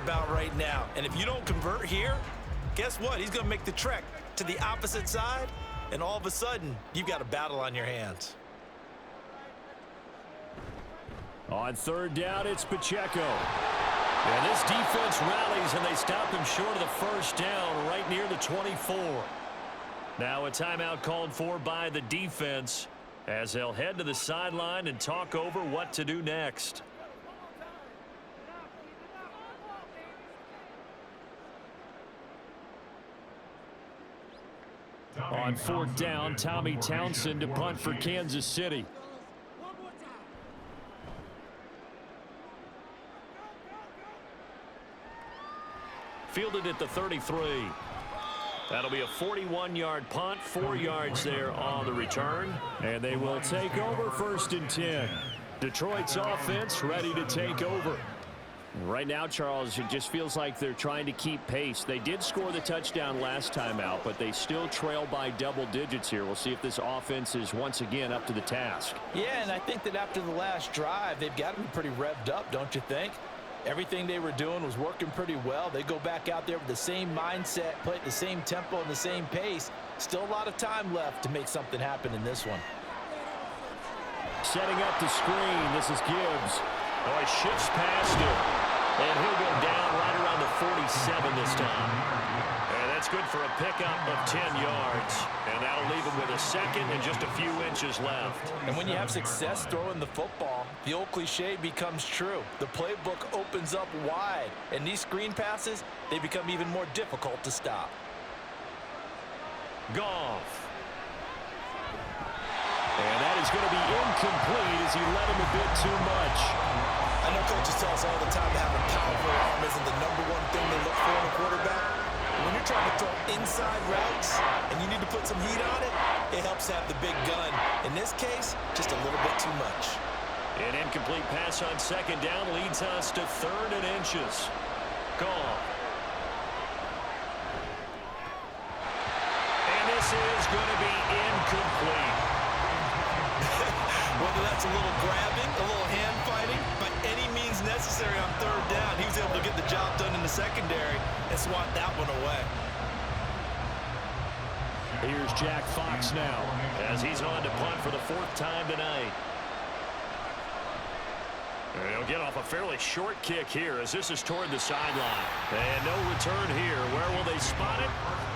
about right now. And if you don't convert here, guess what? He's going to make the trek to the opposite side, and all of a sudden, you've got a battle on your hands. On third down, it's Pacheco. And this defense rallies, and they stop him short of the first down right near the 24. Now a timeout called for by the defense as they'll head to the sideline and talk over what to do next. On fourth down, Tommy Townsend to punt for Kansas City. Fielded at the 33. That'll be a 41-yard punt, 4 yards there on the return. And they will take over first and 10. Detroit's offense ready to take over. Right now, Charles, it just feels like they're trying to keep pace. They did score the touchdown last time out, but they still trail by double digits here. We'll see if this offense is once again up to the task. Yeah, and I think that after the last drive, they've got to be pretty revved up, don't you think? Everything they were doing was working pretty well. They go back out there with the same mindset, play at the same tempo and the same pace. Still a lot of time left to make something happen in this one. Setting up the screen, this is Gibbs. Oh, he shifts past him. And he'll go down right around the 47 this time. And that's good for a pickup of 10 yards. And that'll leave him with a second and just a few inches left. And when you have success throwing the football, the old cliche becomes true. The playbook opens up wide. And these screen passes, they become even more difficult to stop. Goff. And that is going to be incomplete as he led him a bit too much. I know coaches tell us all the time that having a powerful arm isn't the #1 thing they look for in a quarterback. When you're trying to throw inside routes and you need to put some heat on it, it helps have the big gun. In this case, just a little bit too much. An incomplete pass on second down leads us to 3rd and inches. Goff. And this is going to be incomplete. Whether that's a little grabbing, a little hand fighting, by any means necessary on 3rd down, he was able to get the job done in the secondary and swat that one away. Here's Jack Fox now as he's on to punt for the 4th time tonight. And he'll get off a fairly short kick here as this is toward the sideline. And no return here. Where will they spot it?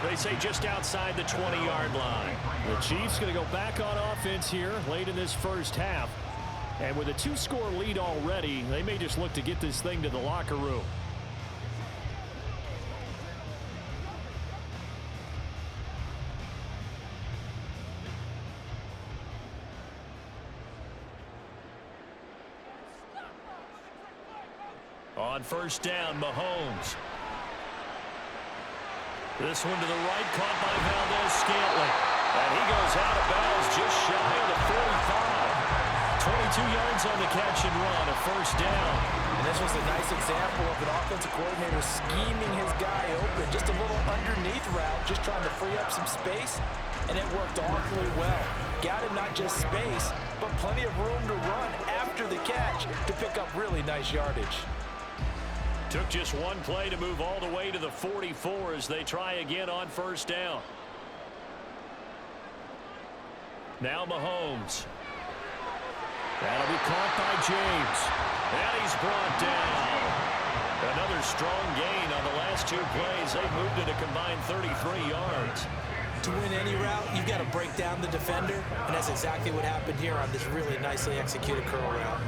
They say just outside the 20-yard line. The Chiefs going to go back on offense here late in this first half. And with a 2-score lead already, they may just look to get this thing to the locker room. On first down, Mahomes. This one to the right, caught by Valdez-Scantling. And he goes out of bounds just shy of the 45. 22 yards on the catch and run, a first down. And this was a nice example of an offensive coordinator scheming his guy open. Just a little underneath route, just trying to free up some space. And it worked awfully well. Got him not just space, but plenty of room to run after the catch to pick up really nice yardage. Took just one play to move all the way to the 44 as they try again on first down. Now Mahomes. That'll be caught by James. And he's brought down. Another strong gain on the last 2 plays. They've moved it a combined 33 yards. To win any route, you've got to break down the defender, and that's exactly what happened here on this really nicely executed curl route.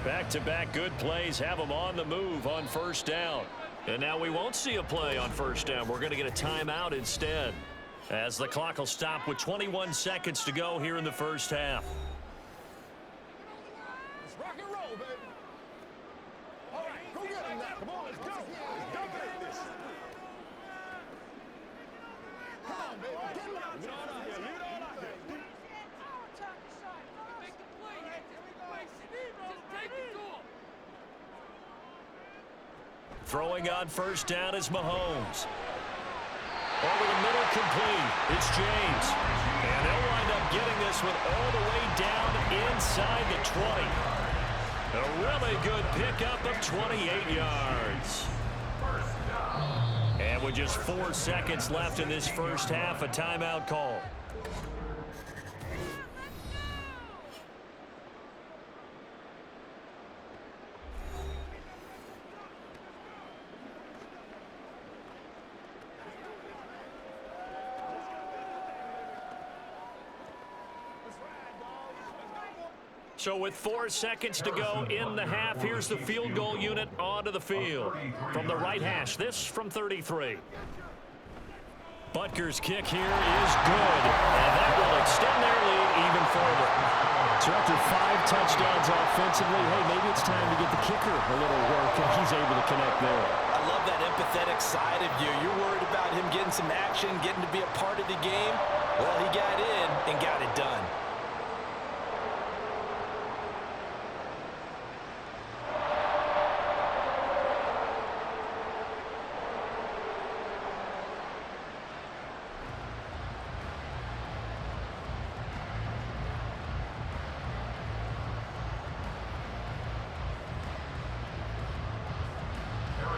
Back-to-back good plays have them on the move on first down. And now we won't see a play on first down. We're going to get a timeout instead, as the clock will stop with 21 seconds to go here in the first half. Let's rock and roll, baby. All right, go get him now. Come on, let's go. Let's go get this. Come on, baby. Get him out. Leave it all out here. Leave it all out here. Throwing on first down is Mahomes. Over the middle, complete. It's James. And they'll wind up getting this one all the way down inside the 20. A really good pickup of 28 yards. And with just 4 seconds left in this first half, a timeout call. So with 4 seconds to go in the half, here's the field goal unit onto the field. From the right hash, this from 33. Butker's kick here is good, and that will extend their lead even further. So after 5 touchdowns offensively, hey, maybe it's time to get the kicker a little work, and he's able to connect there. I love that empathetic side of you. You're worried about him getting some action, getting to be a part of the game. Well, he got in and got it done.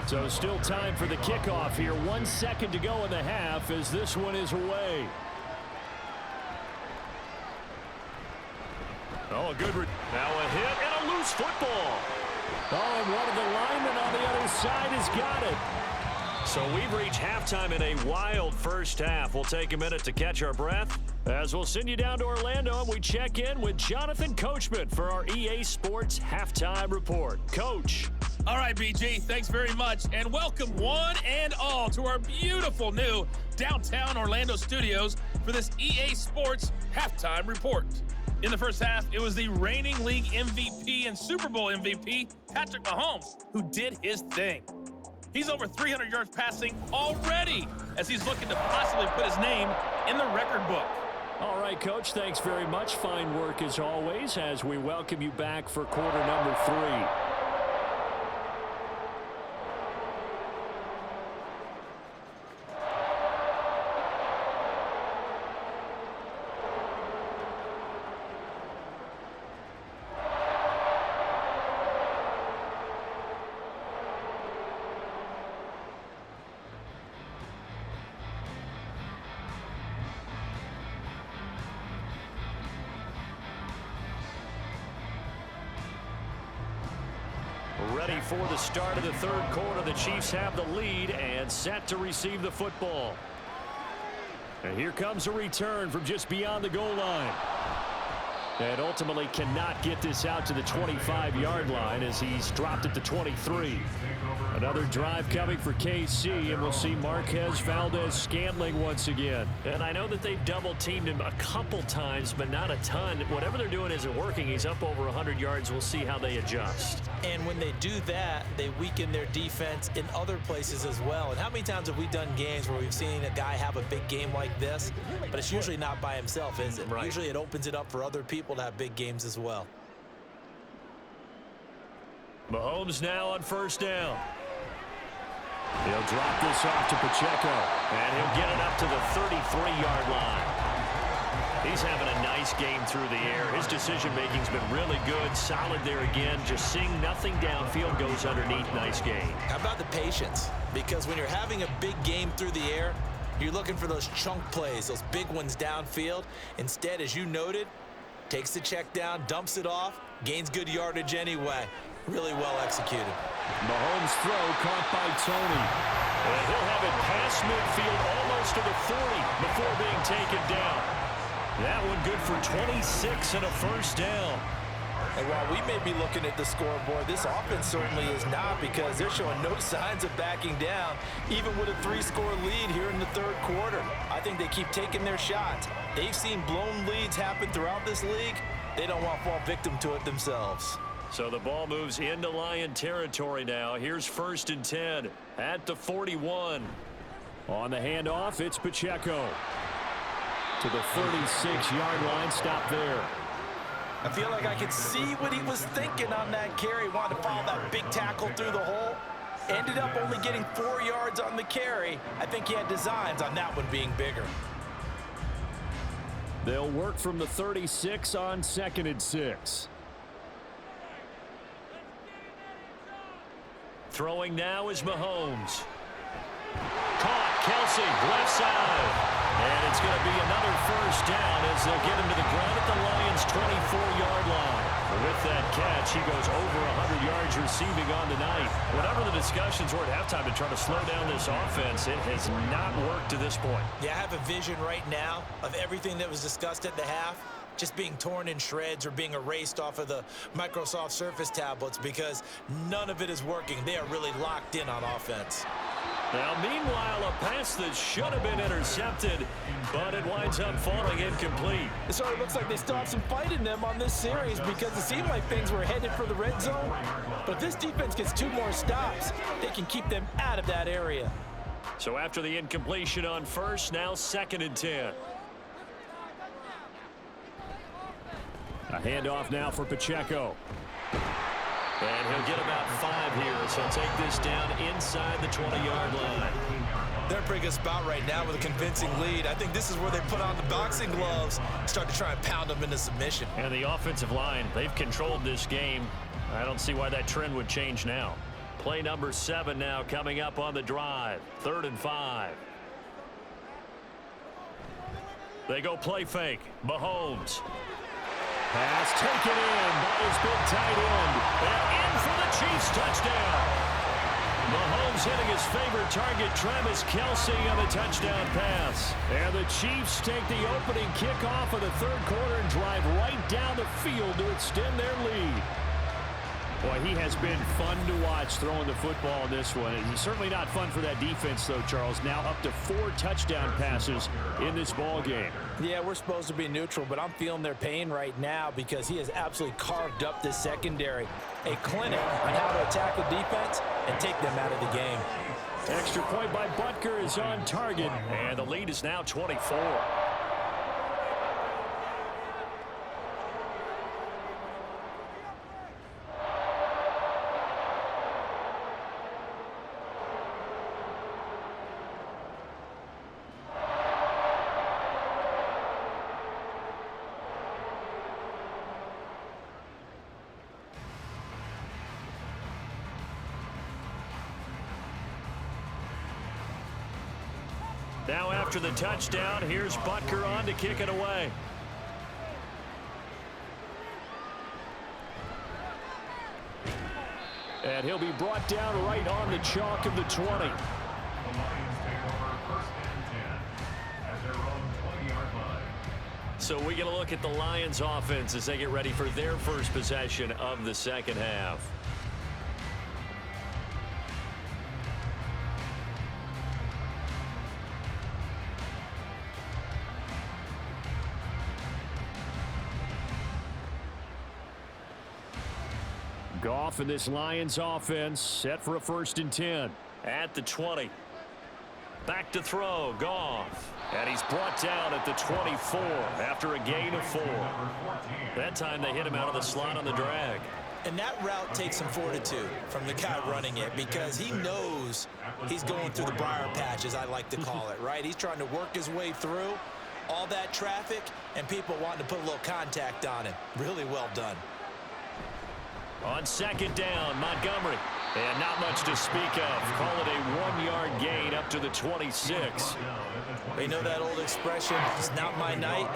So still time for the kickoff here. 1 second to go in the half as this one is away. Oh, a good now a hit and a loose football. Oh, and one of the linemen on the other side has got it. So we've reached halftime in a wild first half. We'll take a minute to catch our breath as we'll send you down to Orlando and we check in with Jonathan Coachman for our EA Sports Halftime Report. Coach. All right, BG, thanks very much, and welcome one and all to our beautiful new downtown Orlando studios for this EA Sports Halftime Report. In the first half, it was the reigning league MVP and Super Bowl MVP, Patrick Mahomes, who did his thing. He's over 300 yards passing already as he's looking to possibly put his name in the record book. All right, Coach, thanks very much. Fine work as always as we welcome you back for quarter number 3. Ready for the start of the third quarter. The Chiefs have the lead and set to receive the football. And here comes a return from just beyond the goal line. And ultimately cannot get this out to the 25-yard line as he's dropped at the 23. Another drive coming for KC, and we'll see Marquez Valdez-Scantling once again. And I know that they've double-teamed him a couple times, but not a ton. Whatever they're doing isn't working. He's up over 100 yards. We'll see how they adjust. And when they do that, they weaken their defense in other places as well. And how many times have we done games where we've seen a guy have a big game like this, but it's usually not by himself, is it? Right. Usually it opens it up for other people to have big games as well. Mahomes now on first down. He'll drop this off to Pacheco. And he'll get it up to the 33-yard line. He's having a nice game through the air. His decision-making's been really good. Solid there again. Just seeing nothing downfield, goes underneath. Nice game. How about the patience? Because when you're having a big game through the air, you're looking for those chunk plays, those big ones downfield. Instead, as you noted, takes the check down, dumps it off, gains good yardage anyway. Really well executed. Mahomes' throw caught by Tony. And he'll have it past midfield almost to the 40 before being taken down. That one good for 26 and a first down. And while we may be looking at the scoreboard, this offense certainly is not, because they're showing no signs of backing down, even with a 3-score lead here in the third quarter. I think they keep taking their shots. They've seen blown leads happen throughout this league. They don't want to fall victim to it themselves. So the ball moves into Lion territory now. Here's 1st and 10 at the 41. On the handoff, it's Pacheco. To the 36-yard line, stop there. I feel like I could see what he was thinking on that carry. Wanted to follow that big tackle through the hole. Ended up only getting 4 yards on the carry. I think he had designs on that one being bigger. They'll work from the 36 on 2nd and 6. Throwing now is Mahomes. Caught. Kelsey, left side. And it's going to be another first down as they'll get him to the ground at the Lions' 24-yard line. With that catch, he goes over 100 yards receiving on the night. Whatever the discussions were at halftime to try to slow down this offense, it has not worked to this point. Yeah, I have a vision right now of everything that was discussed at the half just being torn in shreds or being erased off of the Microsoft Surface tablets because none of it is working. They are really locked in on offense. Now, meanwhile, a pass that should have been intercepted, but it winds up falling incomplete. It sort of looks like they still have some fight in them on this series because it seemed like things were headed for the red zone. But if this defense gets 2 more stops, they can keep them out of that area. So after the incompletion on first, now 2nd and 10. A handoff now for Pacheco. And he'll get about 5 here as he'll take this down inside the 20-yard line. They're in a pretty good spot right now with a convincing lead. I think this is where they put on the boxing gloves, start to try and pound them into submission. And the offensive line, they've controlled this game. I don't see why that trend would change now. Play number 7 now coming up on the drive. 3rd and 5. They go play fake. Mahomes. Pass taken in by his big tight end. And in for the Chiefs touchdown. Mahomes hitting his favorite target, Travis Kelsey, on the touchdown pass. And the Chiefs take the opening kickoff of the 3rd quarter and drive right down the field to extend their lead. Boy, he has been fun to watch throwing the football in this one. It's certainly not fun for that defense, though, Charles. Now up to 4 touchdown passes in this ball game. Yeah, we're supposed to be neutral, but I'm feeling their pain right now because he has absolutely carved up this secondary. A clinic on how to attack the defense and take them out of the game. Extra point by Butker is on target. And the lead is now 24. Now after the touchdown, here's Butker on to kick it away. And he'll be brought down right on the chalk of the 20. So we get a look at the Lions offense as they get ready for their first possession of the 2nd half. Goff in this Lions offense set for a 1st and 10. At the 20. Back to throw, Goff. And he's brought down at the 24 after a gain of 4. That time they hit him out of the slot on the drag. And that route takes some fortitude from the guy running it because he knows he's going through the briar patch, as I like to call it, right? He's trying to work his way through all that traffic and people wanting to put a little contact on him. Really well done. On 2nd down, Montgomery. And not much to speak of. Call it a 1-yard gain up to the 26. You know that old expression, it's not my night?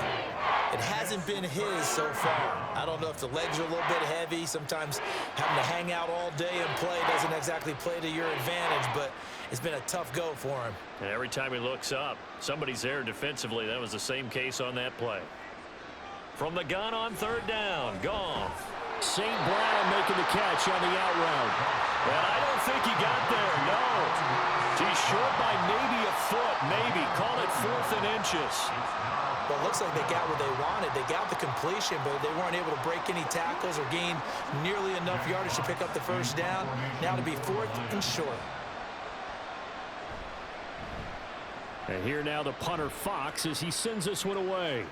It hasn't been his so far. I don't know if the legs are a little bit heavy. Sometimes having to hang out all day and play doesn't exactly play to your advantage, but it's been a tough go for him. And every time he looks up, somebody's there defensively. That was the same case on that play. From the gun on 3rd down, Goff. St. Brown making the catch on the out route. And I don't think he got there, no. He's short by maybe a foot, maybe. Call it 4th and inches. Well, it looks like they got what they wanted. They got the completion, but they weren't able to break any tackles or gain nearly enough yardage to pick up the 1st down. Now to be 4th and short. And here now the punter Fox as he sends this one away.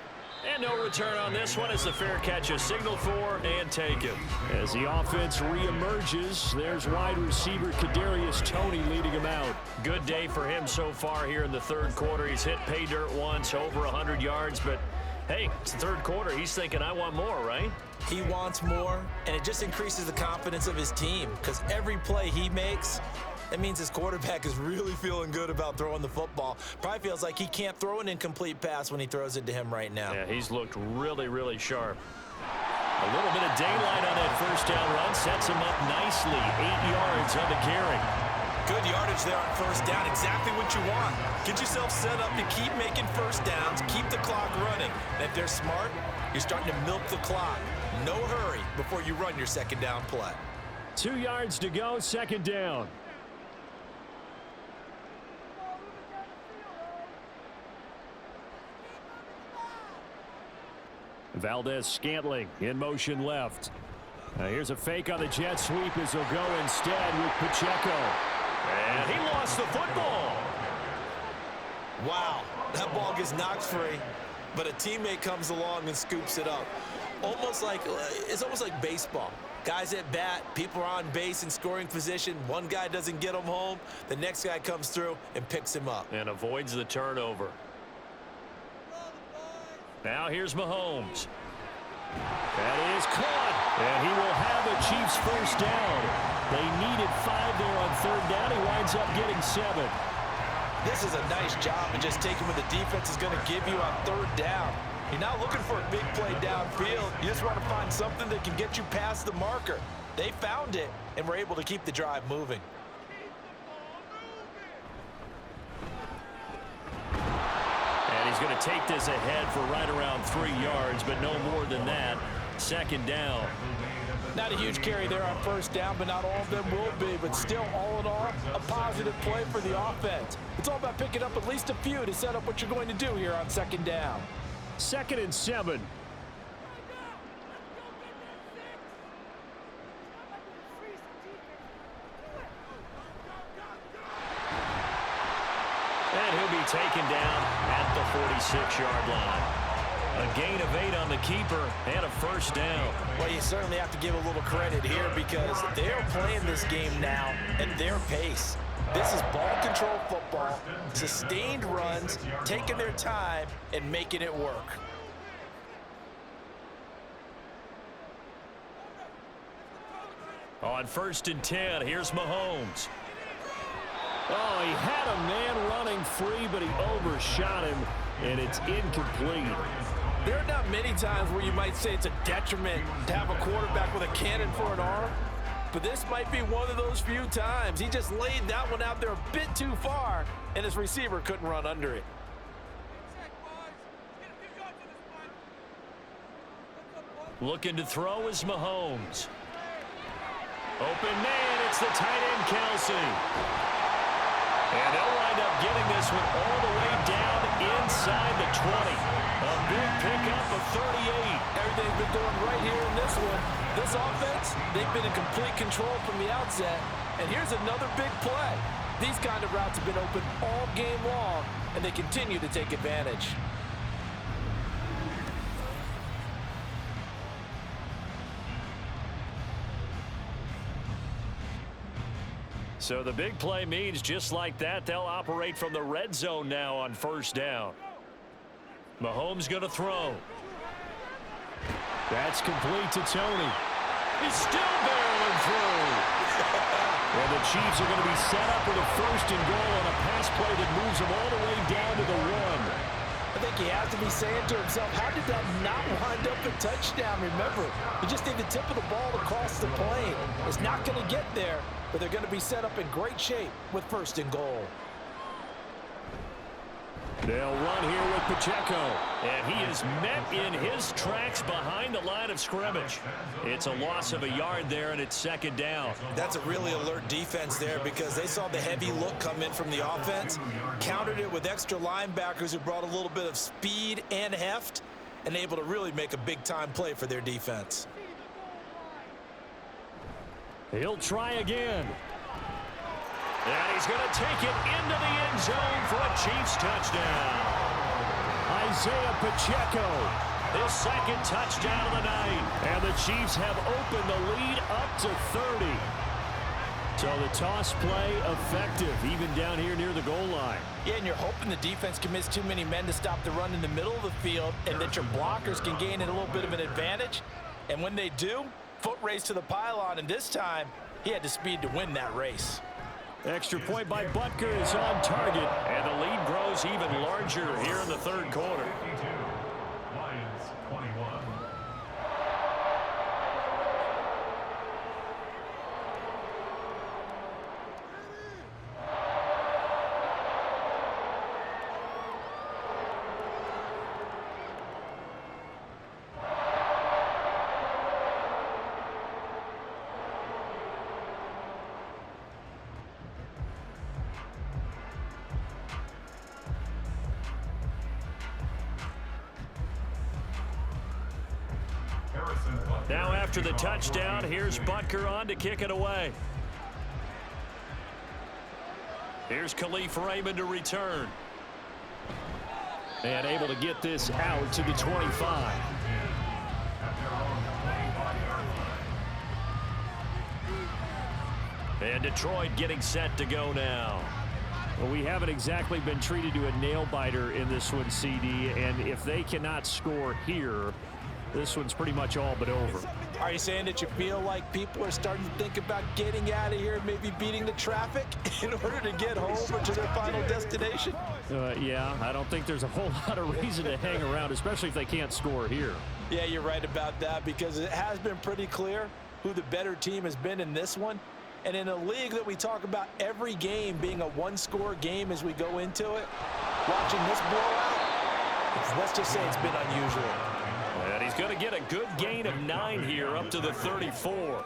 And no return on this one as the fair catch is signaled for and taken. As the offense reemerges, there's wide receiver Kadarius Toney leading him out. Good day for him so far here in the 3rd quarter. He's hit pay dirt once, over 100 yards, but hey, it's the 3rd quarter. He's thinking, I want more, right? He wants more, and it just increases the confidence of his team because every play he makes, That means his quarterback is really feeling good about throwing the football. Probably feels like he can't throw an incomplete pass when he throws it to him right now. Yeah, he's looked really, really sharp. A little bit of daylight on that first down run sets him up nicely. 8 yards on the carry. Good yardage there on first down. Exactly what you want. Get yourself set up to keep making first downs, keep the clock running. And if they're smart, you're starting to milk the clock. No hurry before you run your second down play. 2 yards to go, second down. Valdez-Scantling in motion left. Here's a fake on the jet sweep as he'll go instead with Pacheco. And he lost the football. Wow, that ball gets knocked free, but a teammate comes along and scoops it up. It's almost like baseball. Guys at bat, people are on base in scoring position. One guy doesn't get him home. The next guy comes through and picks him up. And avoids the turnover. Now here's Mahomes. That is caught. And he will have the Chiefs first down. They needed 5 there on third down. He winds up getting 7. This is a nice job of just taking what the defense is going to give you on third down. You're not looking for a big play downfield. You just want to find something that can get you past the marker. They found it and were able to keep the drive moving. He's going to take this ahead for right around 3 yards, but no more than that. Second down. Not a huge carry there on first down, but not all of them will be. But still, all in all, a positive play for the offense. It's all about picking up at least a few to set up what you're going to do here on second down. 2nd and 7. And he'll be taken down at the 46-yard line. A gain of 8 on the keeper and a first down. Well, you certainly have to give a little credit here because they're playing this game now at their pace. This is ball control football, sustained runs, taking their time and making it work. On 1st and 10, here's Mahomes. Oh, he had a man running free, but he overshot him, and it's incomplete. There are not many times where you might say it's a detriment to have a quarterback with a cannon for an arm, but this might be one of those few times. He just laid that one out there a bit too far, and his receiver couldn't run under it. Looking to throw is Mahomes. Open man, it's the tight end, Kelsey. And they'll wind up getting this one all the way down inside the 20. A big pickup of 38. Everything's been going right here in this one. This offense, they've been in complete control from the outset. And here's another big play. These kind of routes have been open all game long, and they continue to take advantage. So the big play means just like that, they'll operate from the red zone now on first down. Mahomes going to throw. That's complete to Tony. He's still barreling through. And the Chiefs are going to be set up with a 1st and goal on a pass play that moves them all the way down to the 1. I think he has to be saying to himself, how did that not wind up a touchdown? Remember, you just need the tip of the ball to cross the plane. It's not going to get there, but they're going to be set up in great shape with 1st and goal. They'll run here with Pacheco, and he is met in his tracks behind the line of scrimmage. It's a loss of a yard there, and it's 2nd down. That's a really alert defense there because they saw the heavy look come in from the offense, countered it with extra linebackers who brought a little bit of speed and heft, and able to really make a big-time play for their defense. He'll try again. And he's going to take it into the end zone for a Chiefs touchdown. Isaiah Pacheco, his 2nd touchdown of the night. And the Chiefs have opened the lead up to 30. So the toss play effective, even down here near the goal line. Yeah, and you're hoping the defense commits too many men to stop the run in the middle of the field and that your blockers can gain a little bit of an advantage. And when they do, foot race to the pylon, and this time he had the speed to win that race. Extra point by Butker is on target, and the lead grows even larger here in the third quarter. Lions 21. Now after the touchdown, here's Butker on to kick it away. Here's Khalif Raymond to return. And able to get this out to the 25. And Detroit getting set to go now. Well, we haven't exactly been treated to a nail-biter in this one, CD, and if they cannot score here, this one's pretty much all but over. Are you saying that you feel like people are starting to think about getting out of here, maybe beating the traffic in order to get home or to their final destination? Yeah, I don't think there's a whole lot of reason to hang around, especially if they can't score here. Yeah, you're right about that, because it has been pretty clear who the better team has been in this one. And in a league that we talk about every game being a one-score game as we go into it, watching this blowout, let's just say it's been unusual. And he's going to get a good gain of 9 here up to the 34.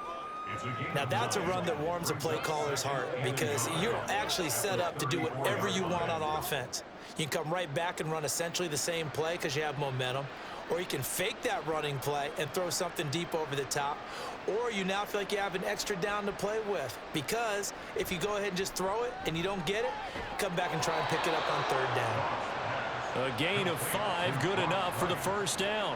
Now that's a run that warms a play caller's heart, because you're actually set up to do whatever you want on offense. You can come right back and run essentially the same play because you have momentum, or you can fake that running play and throw something deep over the top, or you now feel like you have an extra down to play with, because if you go ahead and just throw it and you don't get it, come back and try and pick it up on third down. A gain of 5, good enough for the first down.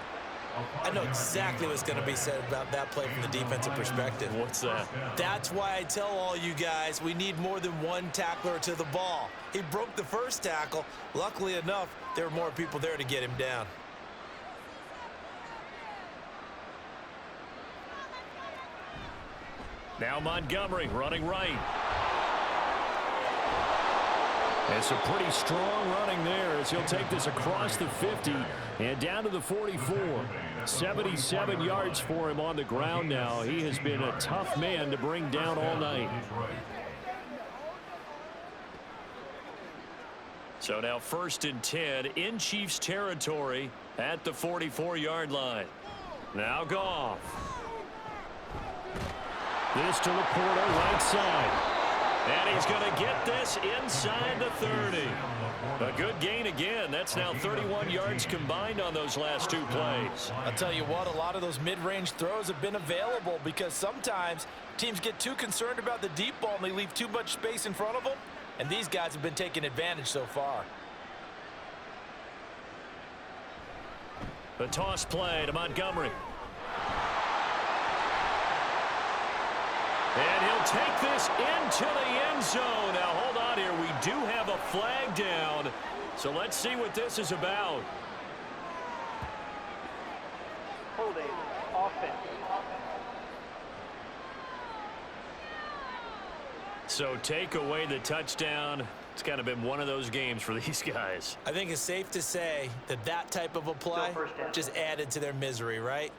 I know exactly what's going to be said about that play from the defensive perspective. What's that? That's why I tell all you guys we need more than one tackler to the ball. He broke the first tackle. Luckily enough, there were more people there to get him down. Now Montgomery running right. It's a pretty strong running there as he'll take this across the 50 and down to the 44. 77 yards for him on the ground now. He has been a tough man to bring down all night. So now 1st and 10 in Chiefs territory at the 44-yard line. Now Goff. This to Laporta, right side. And he's going to get this inside the 30. A good gain again. That's now 31 yards combined on those last 2 plays. I'll tell you what, a lot of those mid-range throws have been available, because sometimes teams get too concerned about the deep ball and they leave too much space in front of them. And these guys have been taking advantage so far. The toss play to Montgomery. And he'll take this into the end zone. Now, hold on here. We do have a flag down. So let's see what this is about. Holding offense. So take away the touchdown. It's kind of been one of those games for these guys. I think it's safe to say that that type of a play just added to their misery, right?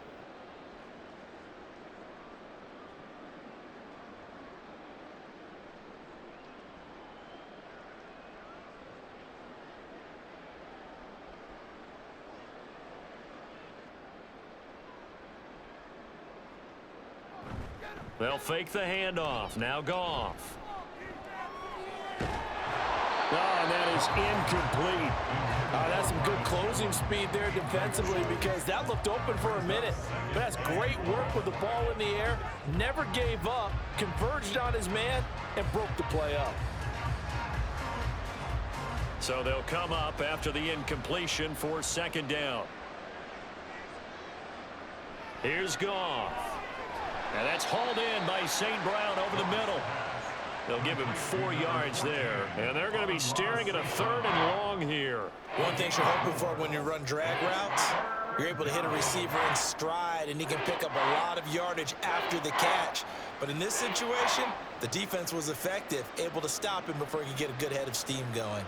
They'll fake the handoff. Now Goff. Oh, and that is incomplete. That's some good closing speed there defensively, because that looked open for a minute. But that's great work with the ball in the air. Never gave up, converged on his man, and broke the play up. So they'll come up after the incompletion for 2nd down. Here's Goff. And that's hauled in by St. Brown over the middle. They'll give him 4 yards there. And they're going to be staring at a 3rd and long here. One thing you're hoping for when you run drag routes You're able to hit a receiver in stride, and he can pick up a lot of yardage after the catch. But in this situation, the defense was effective, able to stop him before he could get a good head of steam going.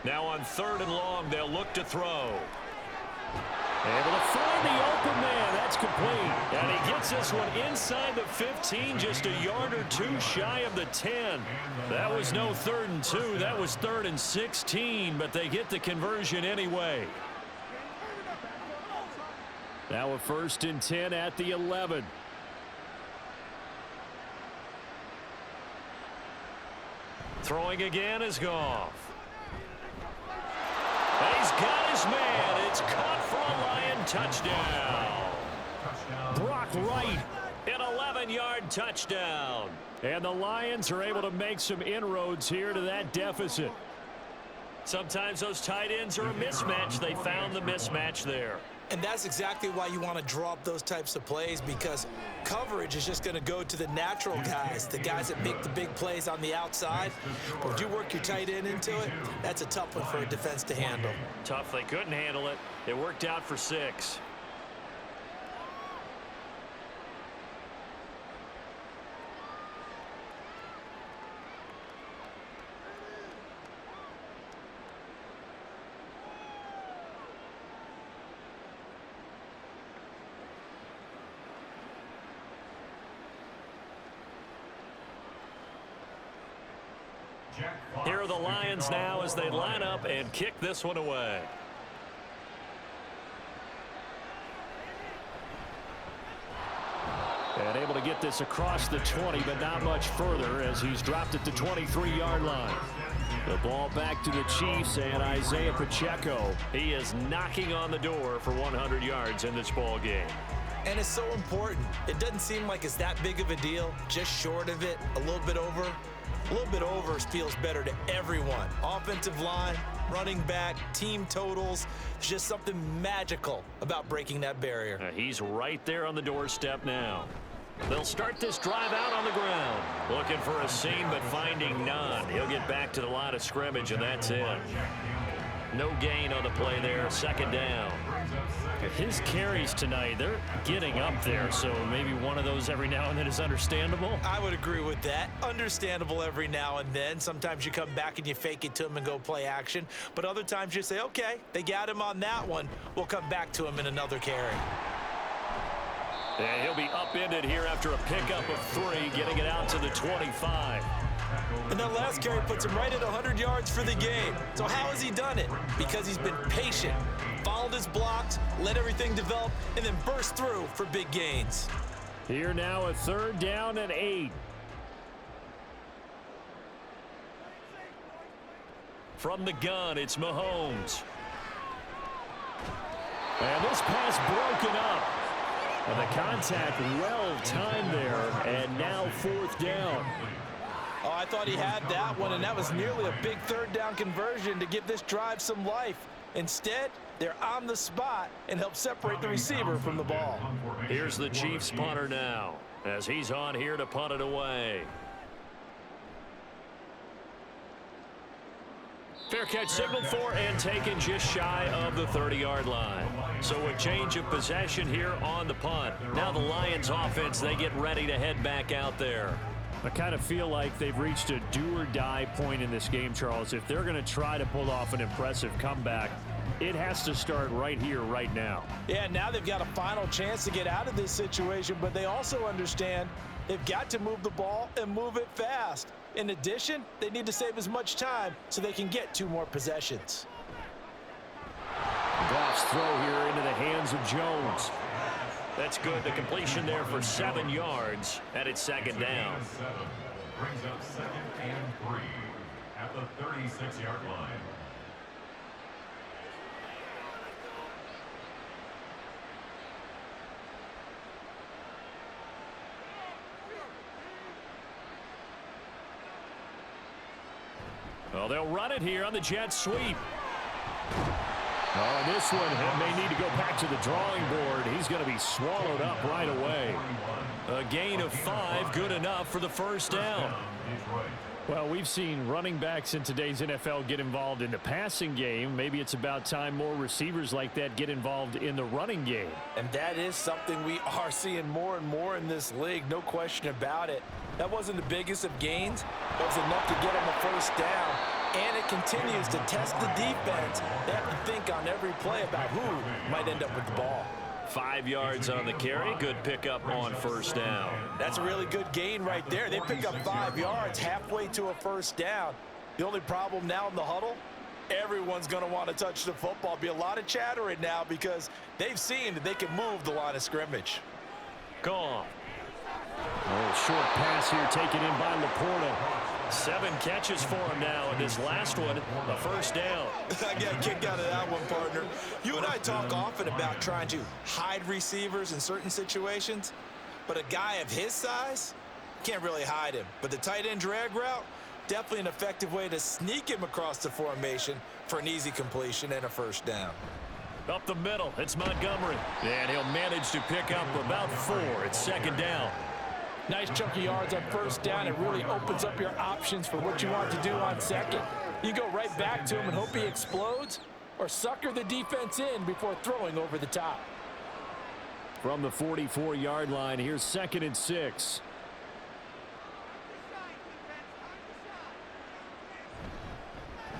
Now on 3rd and long, they'll look to throw. Able to find the open man. That's complete. And he gets this one inside the 15, just a yard or two shy of the 10. That was no 3rd and 2. That was 3rd and 16, but they get the conversion anyway. Now a 1st and 10 at the 11. Throwing again is Goff. He's got his man. It's caught for a Lion touchdown. Brock Wright, an 11-yard touchdown. And the Lions are able to make some inroads here to that deficit. Sometimes those tight ends are a mismatch. They found the mismatch there. And that's exactly why you want to draw up those types of plays, because coverage is just going to go to the natural guys, the guys that make the big plays on the outside. But if you work your tight end into it, that's a tough one for a defense to handle. Tough. They couldn't handle it. It worked out for 6. Here are the Lions now as they line up and kick this one away. And able to get this across the 20, but not much further as he's dropped it to 23-yard line. The ball back to the Chiefs and Isaiah Pacheco. He is knocking on the door for 100 yards in this ball game. And it's so important. It doesn't seem like it's that big of a deal, just short of it, a little bit over. A little bit over feels better to everyone. Offensive line, running back, team totals. It's just something magical about breaking that barrier. He's right there on the doorstep now. They'll start this drive out on the ground. Looking for a seam, but finding none. He'll get back to the line of scrimmage, and that's it. No gain on the play there. 2nd down. His carries tonight, they're getting up there, so maybe one of those every now and then is understandable. I would agree with that. Understandable every now and then. Sometimes you come back and you fake it to him and go play action. But other times you say, okay, they got him on that one. We'll come back to him in another carry. And he'll be upended here after a pickup of 3, getting it out to the 25. And that last carry puts him right at 100 yards for the game. So how has he done it? Because he's been patient, followed his blocks, let everything develop, and then burst through for big gains. Here now a 3rd down and 8. From the gun, it's Mahomes. And this pass broken up. And the contact well timed there, and now 4th down. Oh, I thought he had that one, and that was nearly a big 3rd down conversion to give this drive some life. Instead, they're on the spot and help separate the receiver from the ball. Here's the Chiefs punter now as he's on here to punt it away. Fair catch signaled for and taken just shy of the 30-yard line. So a change of possession here on the punt. Now the Lions offense, they get ready to head back out there. I kind of feel like they've reached a do-or-die point in this game, Charles. If they're going to try to pull off an impressive comeback, it has to start right here, right now. Yeah, now they've got a final chance to get out of this situation, but they also understand they've got to move the ball and move it fast. In addition, they need to save as much time so they can get 2 more possessions. Goff's throw here into the hands of Jones. That's good. The completion there for 7 yards, and it's 2nd down. Brings up 2nd and 3 at the 36-yard line. Well, they'll run it here on the jet sweep. Oh, this one may need to go back to the drawing board. He's going to be swallowed up right away. A gain of 5, good enough for the 1st down. Well, we've seen running backs in today's NFL get involved in the passing game. Maybe it's about time more receivers like that get involved in the running game. And that is something we are seeing more and more in this league, no question about it. That wasn't the biggest of gains, but it was enough to get them a first down. And it continues to test the defense. They have to think on every play about who might end up with the ball. 5 yards on the carry. Good pickup on first down. That's a really good gain right there. They pick up 5 yards halfway to a first down. The only problem now in the huddle, everyone's going to want to touch the football. Be a lot of chattering now because they've seen that they can move the line of scrimmage. Gone. A little short pass here taken in by Laporta. 7 catches for him now, and this last one, a first down. I got a kick out of that one, partner. You and I talk often about trying to hide receivers in certain situations, but a guy of his size, can't really hide him. But the tight end drag route, definitely an effective way to sneak him across the formation for an easy completion and a first down. Up the middle, it's Montgomery. And he'll manage to pick up about 4. It's second down. Nice chunky yards on first down. It really opens up your options for what you want to do on second. You go right back to him and hope he explodes, or sucker the defense in before throwing over the top. From the 44-yard line, here's 2nd and 6.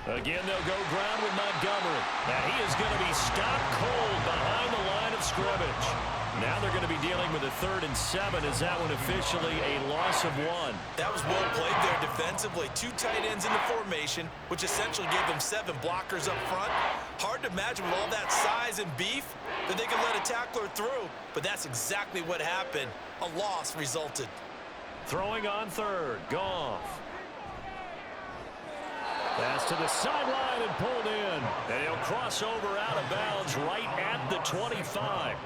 Again, they'll go ground with Montgomery. And he is going to be stopped cold behind the line of scrimmage. Now they're going to be dealing with a 3rd and 7. Is that one officially a loss of 1? That was well played there defensively. 2 tight ends in the formation, which essentially gave them 7 blockers up front. Hard to imagine with all that size and beef that they could let a tackler through, but that's exactly what happened. A loss resulted. Throwing on 3rd, Goff. Pass to the sideline and pulled in. And he'll cross over out of bounds right at the 25.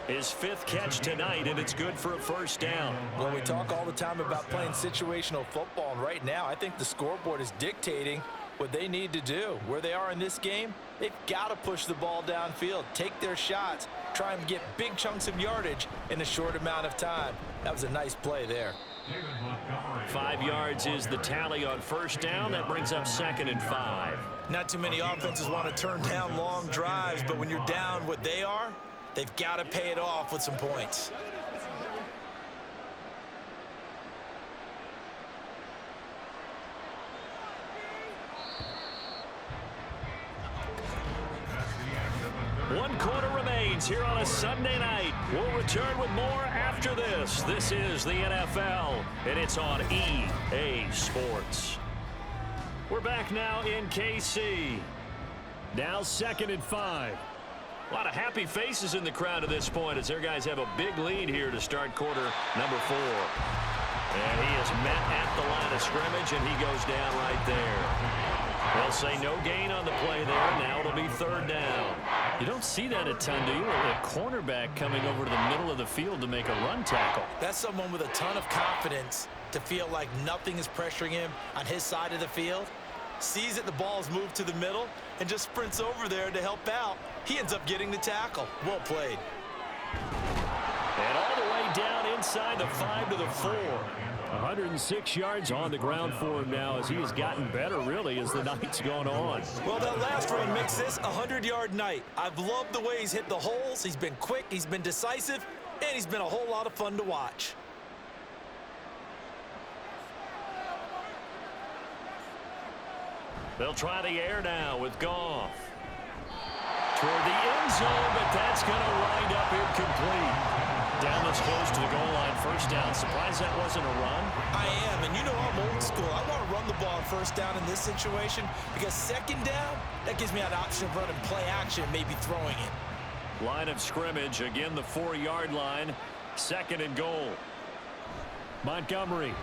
His 5th catch tonight, and it's good for a first down. Well, we talk all the time about playing situational football, and right now I think the scoreboard is dictating what they need to do. Where they are in this game, they've got to push the ball downfield, take their shots, try and get big chunks of yardage in a short amount of time. That was a nice play there. 5 yards is the tally on first down. That brings up 2nd and 5. Not too many offenses want to turn down long drives, but when you're down what they are, they've got to pay it off with some points. One quarter remains here on a Sunday night. We'll return with more after this. This is the NFL, and it's on EA Sports. We're back now in KC. Now 2nd and 5. A lot of happy faces in the crowd at this point as their guys have a big lead here to start quarter number 4. And he is met at the line of scrimmage, and he goes down right there. They'll say no gain on the play there. Now it'll be 3rd down. You don't see that a ton, do you? A cornerback coming over to the middle of the field to make a run tackle. That's someone with a ton of confidence to feel like nothing is pressuring him on his side of the field. Sees that the ball is moved to the middle and just sprints over there to help out. He ends up getting the tackle. Well played. And all the way down inside the 5 to the 4. 106 yards on the ground for him now as he has gotten better, really, as the night's gone on. Well, that last run makes this a 100-yard night. I've loved the way he's hit the holes. He's been quick, he's been decisive, and he's been a whole lot of fun to watch. They'll try the air now with Goff. Toward the end zone, but that's going to wind up incomplete. Down that's close to the goal line, first down. Surprised that wasn't a run? I am, and you know I'm old school. I want to run the ball on first down in this situation because second down, that gives me an option of running play action, maybe throwing it. Line of scrimmage, again the 4-yard line, 2nd and goal. Montgomery.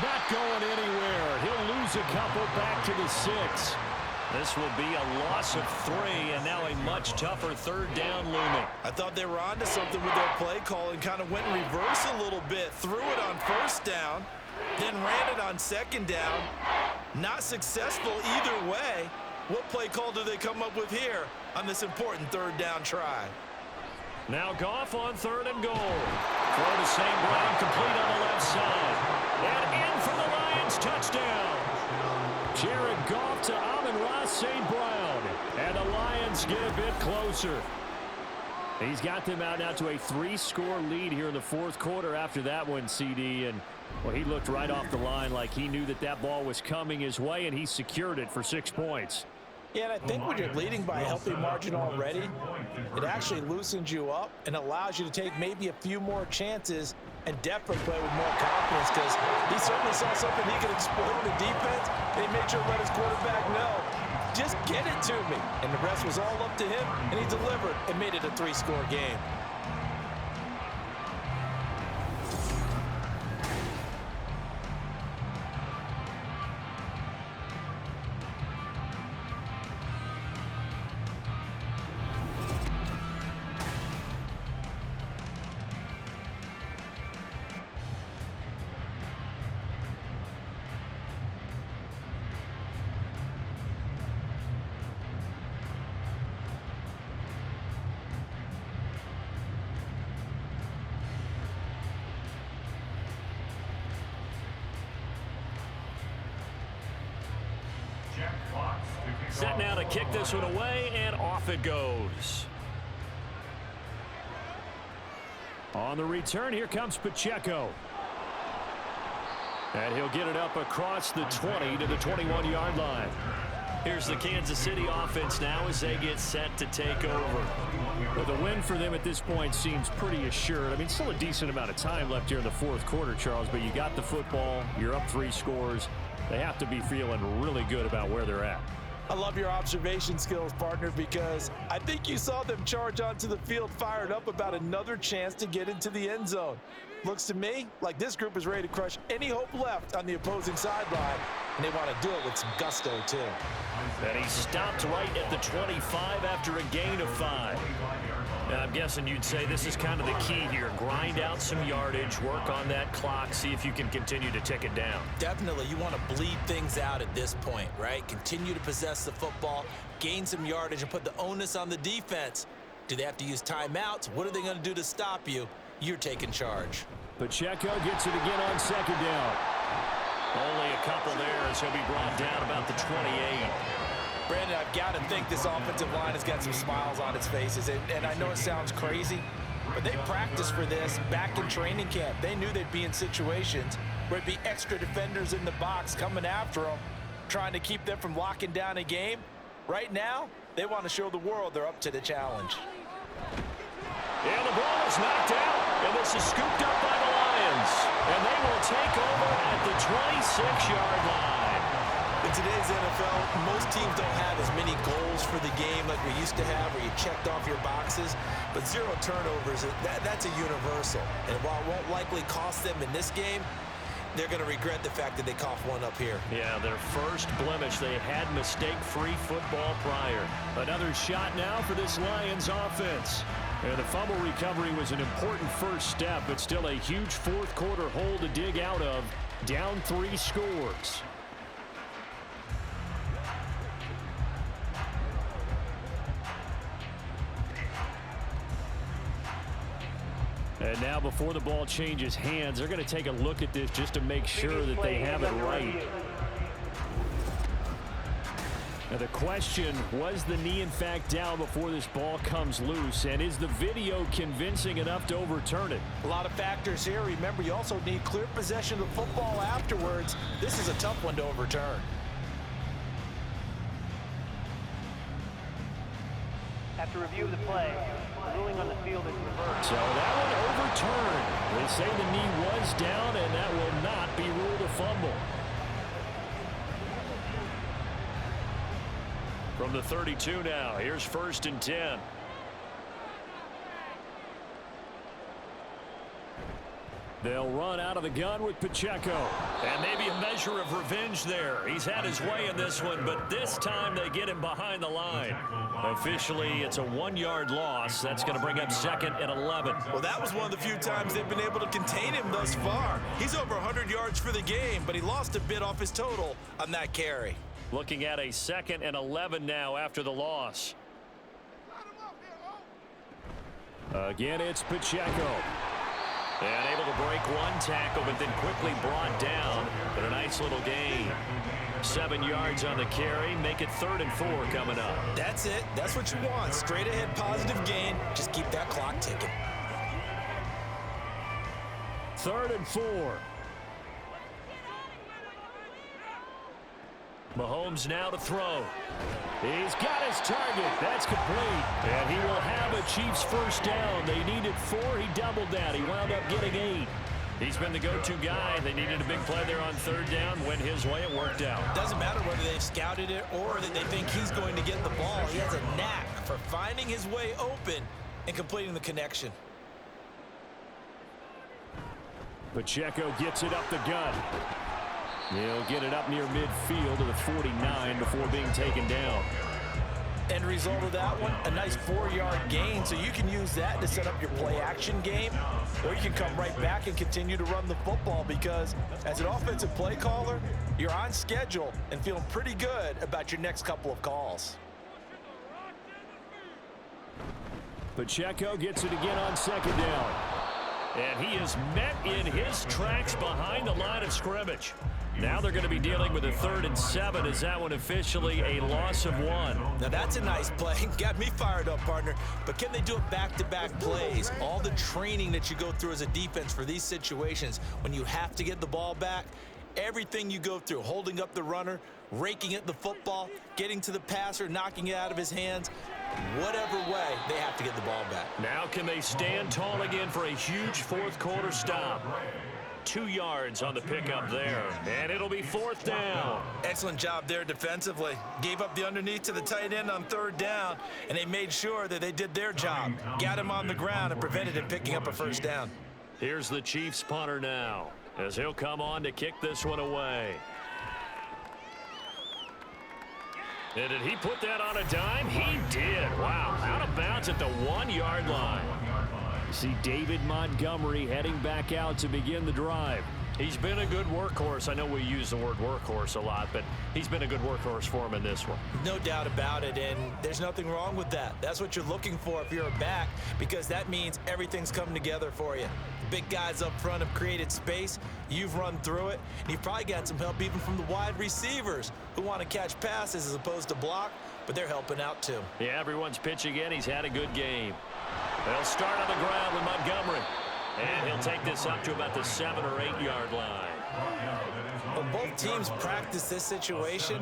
Not going anywhere. He'll lose a couple back to the 6. This will be a loss of 3, and now a much tougher 3rd down looming. I thought they were onto something with their play call and kind of went in reverse a little bit. Threw it on first down, then ran it on 2nd down. Not successful either way. What play call do they come up with here on this important 3rd down try? Now Goff on 3rd and goal. Throw to St. Brown, complete on the left side. And in It's touchdown. Jared Goff to Amon-Ra St. Brown. And the Lions get a bit closer. He's got them out now to a 3-score lead here in the fourth quarter after that one, CD. And, well, he looked right off the line like he knew that that ball was coming his way, and he secured it for 6 points. Yeah, and I think when you're leading by a healthy margin already, it actually loosens you up and allows you to take maybe a few more chances and definitely play with more confidence, because he certainly saw something he could exploit in the defense, and he made sure to let his quarterback know, just get it to me. And the rest was all up to him, and he delivered and made it a 3-score game. Set now to kick this one away, and off it goes. On the return, here comes Pacheco. And he'll get it up across the 20 to the 21-yard line. Here's the Kansas City offense now as they get set to take over. Well, the win for them at this point seems pretty assured. I mean, still a decent amount of time left here in the fourth quarter, Charles, but you got the football. You're up 3 scores. They have to be feeling really good about where they're at. I love your observation skills, partner, because I think you saw them charge onto the field fired up about another chance to get into the end zone. Looks to me like this group is ready to crush any hope left on the opposing sideline, and they want to do it with some gusto, too. And he stopped right at the 25 after a gain of 5. Now, I'm guessing you'd say this is kind of the key here. Grind out some yardage, work on that clock, see if you can continue to tick it down. Definitely, you want to bleed things out at this point, right? Continue to possess the football, gain some yardage, and put the onus on the defense. Do they have to use timeouts? What are they going to do to stop you? You're taking charge. Pacheco gets it again on 2nd down. Only a couple there as he'll be brought down about the 28. Brandon, I've got to think this offensive line has got some smiles on its faces. And I know it sounds crazy, but they practiced for this back in training camp. They knew they'd be in situations where it'd be extra defenders in the box coming after them, trying to keep them from locking down a game. Right now, they want to show the world they're up to the challenge. And the ball is knocked out, and this is scooped up by the Lions. And they will take over at the 26-yard line. In today's NFL, most teams don't have as many goals for the game like we used to have, where you checked off your boxes. But 0 turnovers, that's a universal. And while it won't likely cost them in this game, they're going to regret the fact that they coughed one up here. Yeah, their first blemish. They had mistake-free football prior. Another shot now for this Lions offense. And the fumble recovery was an important first step, but still a huge fourth quarter hole to dig out of. Down 3 scores. And now before the ball changes hands, they're going to take a look at this just to make sure that they have it right. Now the question, was the knee in fact down before this ball comes loose? And is the video convincing enough to overturn it? A lot of factors here. Remember, you also need clear possession of the football afterwards. This is a tough one to overturn. After review of the play, the ruling on the field is reversed. So that one overturned. They say the knee was down, and that will not be ruled a fumble. From the 32 now, here's 1st and 10. They'll run out of the gun with Pacheco. And maybe a measure of revenge there. He's had his way in this one, but this time they get him behind the line. Officially, it's a 1-yard loss. That's going to bring up 2nd and 11. Well, that was one of the few times they've been able to contain him thus far. He's over 100 yards for the game, but he lost a bit off his total on that carry. Looking at a 2nd and 11 now after the loss. Again, it's Pacheco. And able to break one tackle, but then quickly brought down. But a nice little gain. 7 yards on the carry. Make it 3rd and 4 coming up. That's it. That's what you want. Straight ahead positive gain. Just keep that clock ticking. 3rd and 4. Mahomes now to throw. He's got his target. That's complete. And he will have a Chiefs first down. They needed 4. He doubled that. He wound up getting 8. He's been the go-to guy. They needed a big play there on 3rd down. Went his way. It worked out. Doesn't matter whether they've scouted it or that they think he's going to get the ball. He has a knack for finding his way open and completing the connection. Pacheco gets it up the gut. He'll get it up near midfield to the 49 before being taken down. End result of that one, a nice 4-yard gain, so you can use that to set up your play-action game, or you can come right back and continue to run the football because as an offensive play caller, you're on schedule and feeling pretty good about your next couple of calls. Pacheco gets it again on 2nd down. And he is met in his tracks behind the line of scrimmage. Now they're going to be dealing with a 3rd and 7. Is that one officially a loss of 1? Now that's a nice play. Got me fired up, partner. But can they do it back-to-back plays? All the training that you go through as a defense for these situations, when you have to get the ball back, everything you go through, holding up the runner, raking at the football, getting to the passer, knocking it out of his hands, whatever way, they have to get the ball back. Now can they stand tall again for a huge 4th quarter stop? 2 yards on the pickup there, and it'll be 4th down. Excellent job there defensively. Gave up the underneath to the tight end on 3rd down, and they made sure that they did their job. Got him on the ground and prevented him picking up a 1st down. Here's the Chiefs punter now, as he'll come on to kick this one away. And did he put that on a dime? He did. Wow, out of bounds at the 1-yard line. See David Montgomery heading back out to begin the drive. He's been a good workhorse. I know we use the word workhorse a lot, but he's been a good workhorse for him in this one. No doubt about it, and there's nothing wrong with that. That's what you're looking for if you're a back, because that means everything's coming together for you. The big guys up front have created space. You've run through it, and you've probably got some help even from the wide receivers who want to catch passes as opposed to block, but they're helping out too. Yeah, everyone's pitching in. He's had a good game. They'll start on the ground with Montgomery. And he'll take this up to about the 7- or 8-yard line. Well, both teams practice this situation,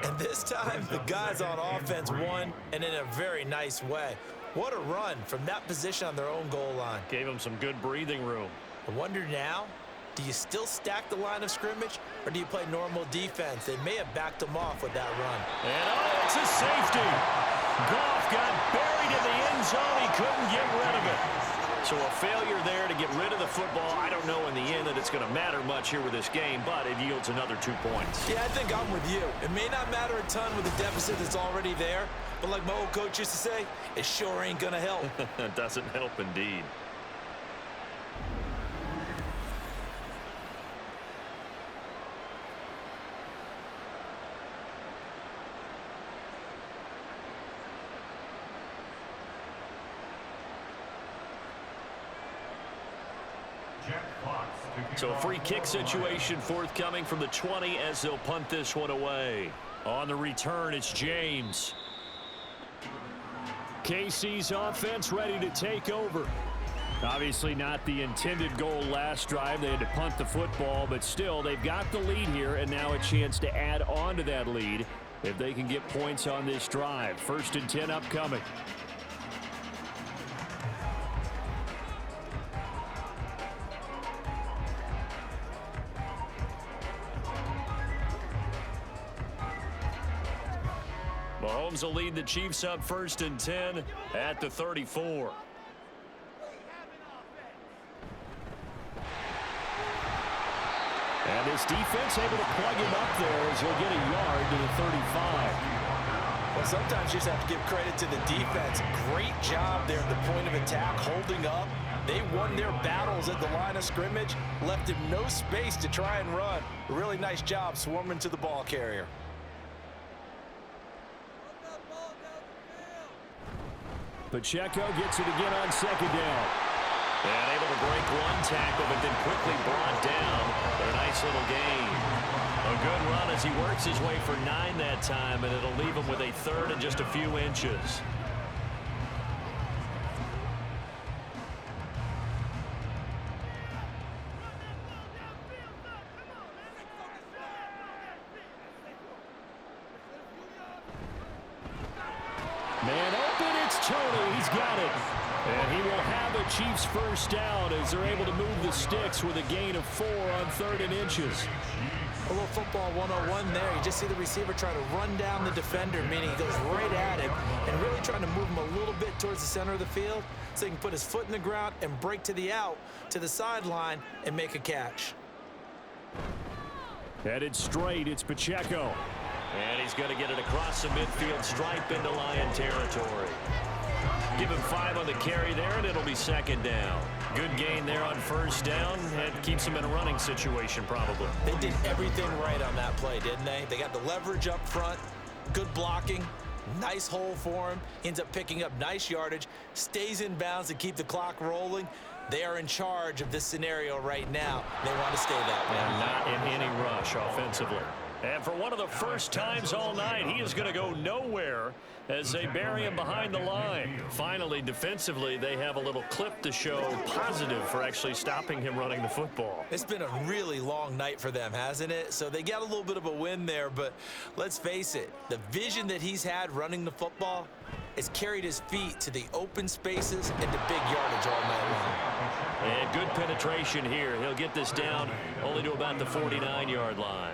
and this time the guys on offense won, and in a very nice way. What a run from that position on their own goal line. Gave him some good breathing room. I wonder now, do you still stack the line of scrimmage, or do you play normal defense? They may have backed them off with that run. And oh, it's a safety. Goff got buried in the end zone. He couldn't get rid of it. So a failure there to get rid of the football. I don't know in the end that it's going to matter much here with this game, but it yields another 2 points. Yeah, I think I'm with you. It may not matter a ton with the deficit that's already there, but like my old coach used to say, it sure ain't going to help. It doesn't help indeed. So a free kick situation forthcoming from the 20 as they'll punt this one away. On the return, it's James. KC's offense ready to take over. Obviously not the intended goal last drive. They had to punt the football, but still they've got the lead here and now a chance to add on to that lead if they can get points on this drive. 1st and 10 upcoming. Mahomes will lead the Chiefs up 1st and 10 at the 34. And this defense able to plug him up there as he'll get a yard to the 35. Well, sometimes you just have to give credit to the defense. Great job there at the point of attack, holding up. They won their battles at the line of scrimmage, left him no space to try and run. A really nice job swarming to the ball carrier. Pacheco gets it again on 2nd down. And able to break one tackle, but then quickly brought down. But a nice little gain. A good run as he works his way for 9 that time, and it'll leave him with a third and just a few inches. Man open, it's Tony. He's got it. And he will have a Chiefs first down as they're able to move the sticks with a gain of 4 on 3rd and inches. A little football 101 there. You just see the receiver try to run down the defender, meaning he goes right at him and really trying to move him a little bit towards the center of the field so he can put his foot in the ground and break to the out, to the sideline, and make a catch. Headed straight, it's Pacheco. And he's going to get it across the midfield stripe into Lion territory. Give him 5 on the carry there, and it'll be 2nd down. Good gain there on 1st down. That keeps him in a running situation, probably. They did everything right on that play, didn't they? They got the leverage up front, good blocking, nice hole for him. He ends up picking up nice yardage, stays in bounds to keep the clock rolling. They are in charge of this scenario right now. They want to stay that way. And not in any rush offensively. And for one of the first times all night, he is going to go nowhere as they bury him behind the line. Finally, defensively, they have a little clip to show positive for actually stopping him running the football. It's been a really long night for them, hasn't it? So they got a little bit of a win there, but let's face it, the vision that he's had running the football has carried his feet to the open spaces and to big yardage all night long. And good penetration here. He'll get this down only to about the 49-yard line.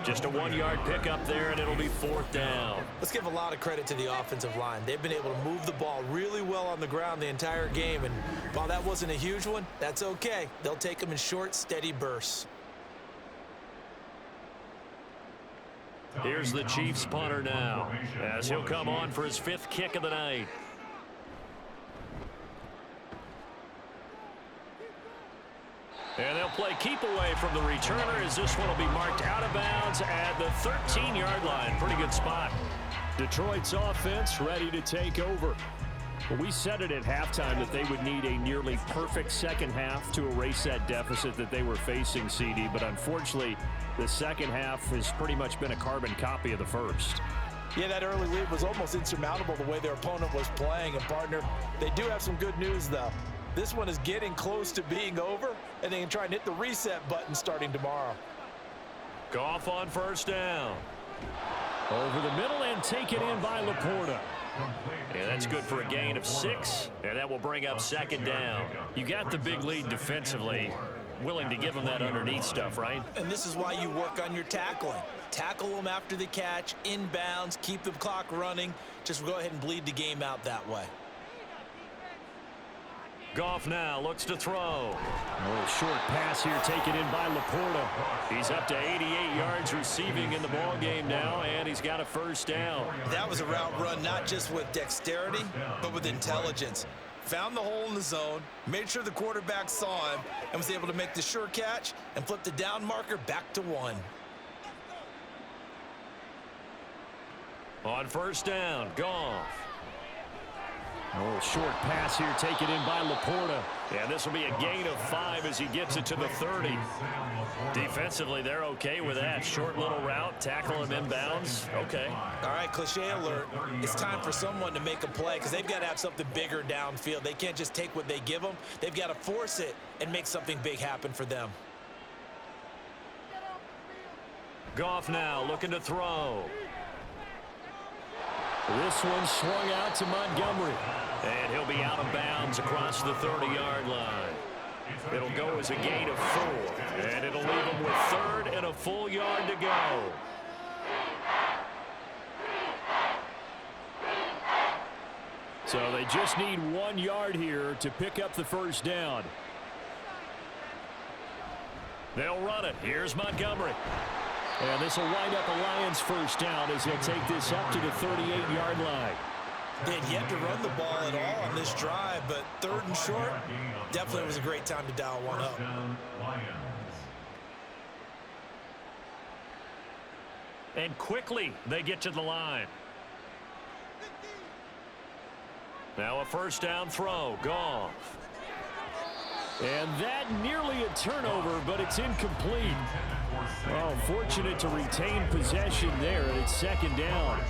Just a 1-yard pickup there, and it'll be 4th down. Let's give a lot of credit to the offensive line. They've been able to move the ball really well on the ground the entire game, and while that wasn't a huge one, that's okay. They'll take them in short, steady bursts. Here's the Chiefs punter now, as he'll come on for his 5th kick of the night. And they'll play keep away from the returner as this one will be marked out of bounds at the 13-yard line. Pretty good spot. Detroit's offense ready to take over. Well, we said it at halftime that they would need a nearly perfect second half to erase that deficit that they were facing, CD, but unfortunately, the second half has pretty much been a carbon copy of the first. Yeah, that early lead was almost insurmountable the way their opponent was playing. And, partner, they do have some good news, though. This one is getting close to being over, and they can try and hit the reset button starting tomorrow. Goff on 1st down. Over the middle and taken in by Laporta. And that's good for a gain of 6, and that will bring up 2nd down. You got the big lead defensively. Willing to give them that underneath stuff, right? And this is why you work on your tackling. Tackle them after the catch, inbounds, keep the clock running. Just go ahead and bleed the game out that way. Goff now looks to throw. A little short pass here taken in by Laporta. He's up to 88 yards receiving in the ball game now, and he's got a 1st down. That was a route run not just with dexterity, but with intelligence. Found the hole in the zone, made sure the quarterback saw him, and was able to make the sure catch and flip the down marker back to 1. On 1st down, Goff. A little short pass here taken in by Laporta. And this will be a gain of 5 as he gets it to the 30. Defensively, they're okay with that. Short little route, tackle him inbounds. Okay. All right, cliche alert. It's time for someone to make a play because they've got to have something bigger downfield. They can't just take what they give them. They've got to force it and make something big happen for them. Goff now looking to throw. This one swung out to Montgomery. And he'll be out of bounds across the 30-yard line. It'll go as a gain of 4. And it'll leave him with 3rd and a full yard to go. So they just need 1 yard here to pick up the 1st down. They'll run it. Here's Montgomery. And this will wind up a Lions 1st down as he'll take this up to the 38-yard line. They had yet to run the ball at all on this drive, but 3rd and short definitely was a great time to dial one up. And quickly they get to the line. Now a 1st down throw. Goff. And that nearly a turnover, but it's incomplete. Oh, fortunate to retain possession there, and it's second down.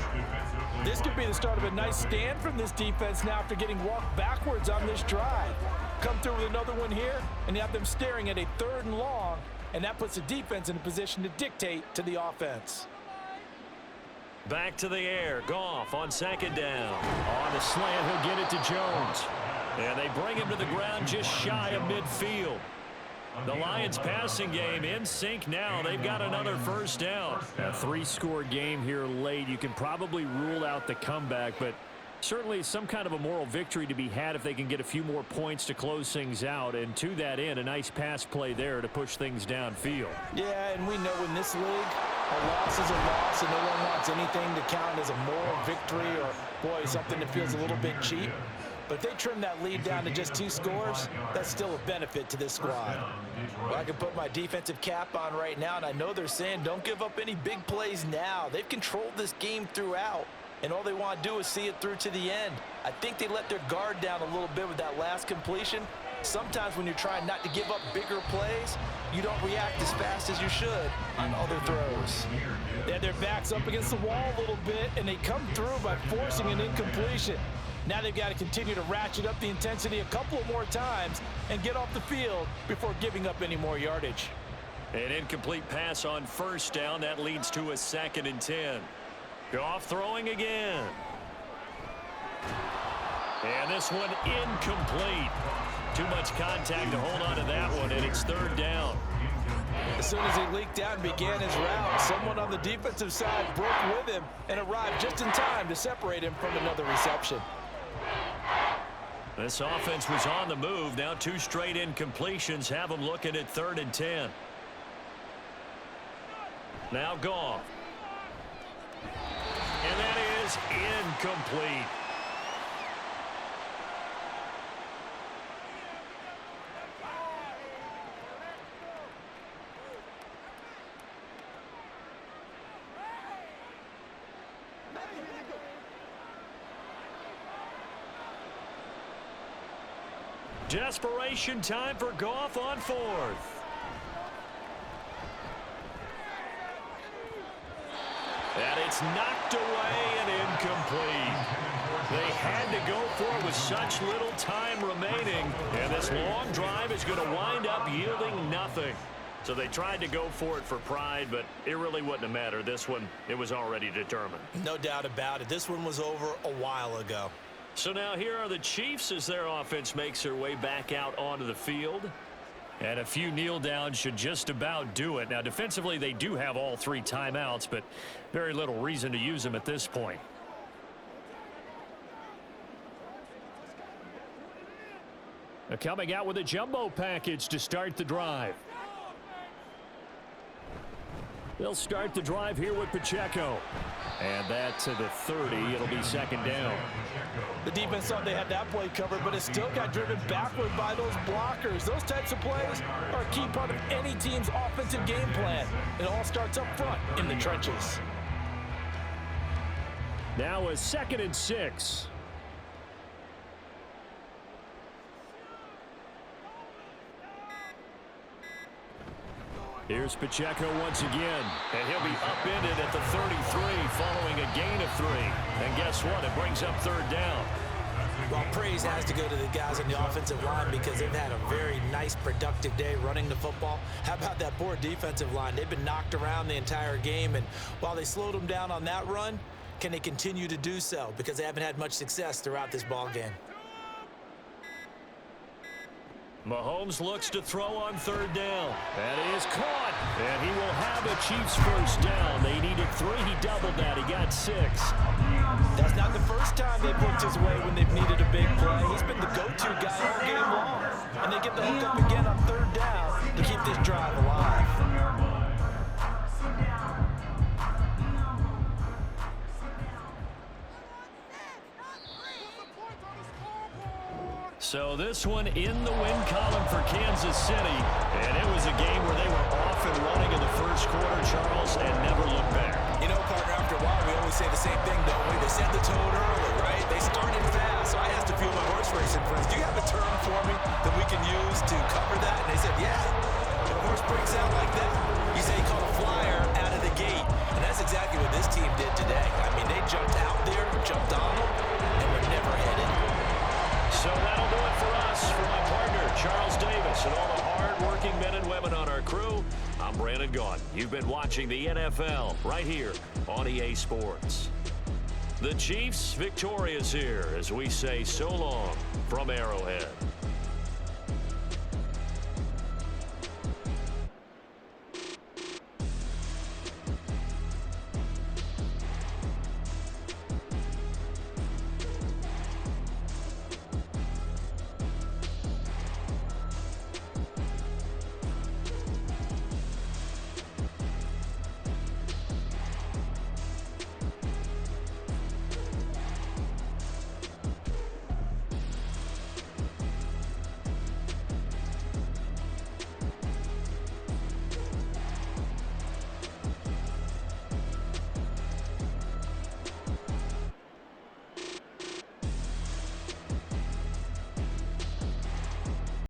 This could be the start of a nice stand from this defense now after getting walked backwards on this drive. Come through with another one here, and you have them staring at a 3rd and long, and that puts the defense in a position to dictate to the offense. Back to the air. Goff on second down. On the slant, he'll get it to Jones. And they bring him to the ground just shy of midfield. The Lions passing game in sync now. They've got another first down. A 3-score game here late. You can probably rule out the comeback, but certainly some kind of a moral victory to be had if they can get a few more points to close things out. And to that end, a nice pass play there to push things downfield. Yeah, and we know in this league, a loss is a loss, and no one wants anything to count as a moral victory or, boy, something that feels a little bit cheap. But if they trim that lead down to just 2 scores, that's still a benefit to this squad. Well, I can put my defensive cap on right now, and I know they're saying don't give up any big plays now. They've controlled this game throughout, and all they want to do is see it through to the end. I think they let their guard down a little bit with that last completion. Sometimes when you're trying not to give up bigger plays, you don't react as fast as you should on other throws. They had their backs up against the wall a little bit, and they come through by forcing an incompletion. Now they've got to continue to ratchet up the intensity a couple more times and get off the field before giving up any more yardage. An incomplete pass on first down. That leads to a 2nd and 10. Goff throwing again. And this one incomplete. Too much contact to hold on to that one, and it's 3rd down. As soon as he leaked out and began his route, someone on the defensive side broke with him and arrived just in time to separate him from another reception. This offense was on the move. Now 2 straight incompletions have them looking at 3rd and 10. Now Goff. And that is incomplete. Desperation time for Goff on 4th. And it's knocked away and incomplete. They had to go for it with such little time remaining. And this long drive is going to wind up yielding nothing. So they tried to go for it for pride, but it really wouldn't have mattered. This one, it was already determined. No doubt about it. This one was over a while ago. So now here are the Chiefs as their offense makes their way back out onto the field. And a few kneel downs should just about do it. Now defensively they do have all 3 timeouts, but very little reason to use them at this point. They're coming out with a jumbo package to start the drive. They'll start the drive here with Pacheco. And that to the 30. It'll be 2nd down. The defense thought they had that play covered, but it still got driven backward by those blockers. Those types of plays are a key part of any team's offensive game plan. It all starts up front in the trenches. Now a 2nd and 6. Here's Pacheco once again, and he'll be upended at the 33 following a gain of 3. And guess what? It brings up 3rd down. Well, praise has to go to the guys on the offensive line because they've had a very nice, productive day running the football. How about that poor defensive line? They've been knocked around the entire game, and while they slowed them down on that run, can they continue to do so? Because they haven't had much success throughout this ball game. Mahomes looks to throw on 3rd down. That is caught. And he will have a Chiefs first down. They needed 3. He doubled that. He got 6. That's not the first time they've looked his way when they've needed a big play. He's been the go-to guy all game long. And they get the hook up again on 3rd down to keep this drive alive. So this one in the win column for Kansas City. And it was a game where they were off and running in the first quarter, Charles, and never looked back. You know, partner, after a while, we always say the same thing, don't we? They set the tone early, right? They started fast. So I asked a few of my horse racing friends, do you have a term for me that we can use to cover that? And they said, yeah. When a horse breaks out like that, you say he caught a flyer out of the gate. And that's exactly what this team did today. I mean, they jumped out there, jumped on them, and were never headed. So that'll do it for us. For my partner, Charles Davis, and all the hard-working men and women on our crew, I'm Brandon Gaudin. You've been watching the NFL right here on EA Sports. The Chiefs victorious here as we say so long from Arrowhead.